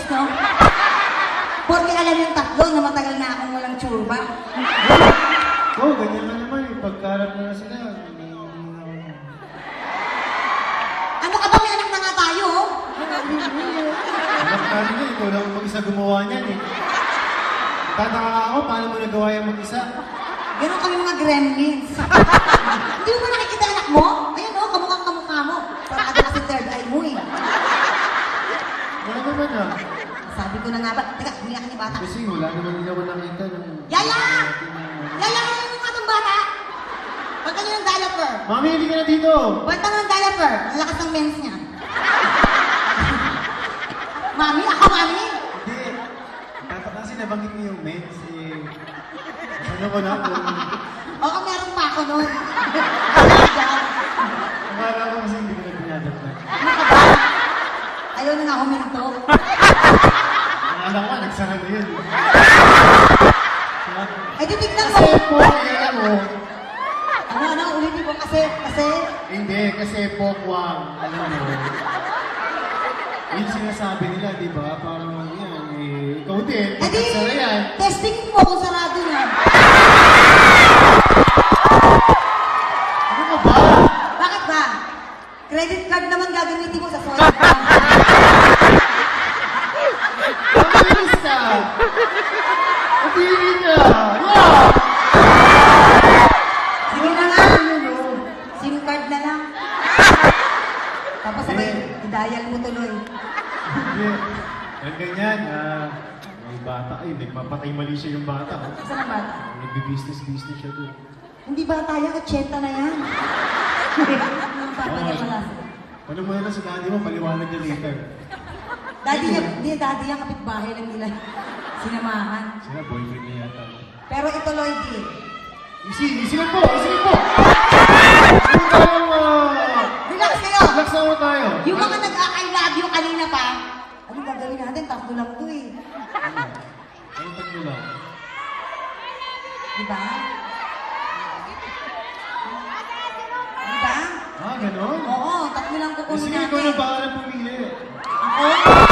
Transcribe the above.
selos, no? Porque alam yung tatlo na matagal na akong walang tsurba. Oo, ganyan na naman eh. Pagkarap na sila. Ano ka ba? May anak na nga tayo, oh. Alam ka nila, ikaw lang mag-isa gumawa niyan eh. Tataka ako, paano mo nagawa yung mag-isa? Ganon kami mga gremlins. Hindi mo ba nakikita anak mo? Ayun, oh, kamukhang kamukha mo. Parang ano kasi third eye mo, eh. Wala naman ah. Sabi ko na nga ba? Teka, umiyak ni bata. Kasi wala naman nila ko nakita ng... Yaya! Yaya, ano yung mga itong bata? Pagka nyo ng diaper. Mami, hindi ka na dito! Pagka ng diaper. Ang lakas ng mens niya. Mami, ako mami. Hindi. Kasi nabanggit mo yung mens eh. Ano ko na kung... Oo, meron pa ako nun. Akala ko kasi hindi ko na pinadat na. Ano ka ba? Ayaw na nga huminto. Akala ko, nagsara na yun. Ay, titignan mo. Kasi po, alam mo. Ano, ulitin ko kasi. Hindi, kasi pokwang, alam mo. Yung sinasabi nila, di ba? Parang yan, eh. Ikaw din, nagsara yan. Testing mo kung sarado na. Ano ka ba? Bakit ba? Credit card naman gagamitin mo sa solid ka. Mabilis ka! Mabilis ka! Yeah! Sige na nga. SIM card na lang. Tapos sabay, i-dial mo tuloy. Hindi. Yan ganyan, may bata, ay, nagpapatay mali siya yung bata. Oh. Saan ang bata? Nagbi-business siya doon. Hindi bata yan, 80 na yan. Mga bata niya pala. Ano mo na sa daddy mo, paliwanag niya later. Daddy niya kapitbahay lang nila. Sinamahan. Sila, boyfriend niya yata. Pero ito, Lloydie. Easy lang po! Ano tayong, Relax kayo! relax na tayo. Yung mga nag-I love you kanina pa, anong gagawin natin? Tatlo lang to eh. Ano tatlo lang? Diba? Diba? Ah, ganon? Oo, tatlo lang Eh, kukunin sige, ikaw natin. na bahala pumili. Ako?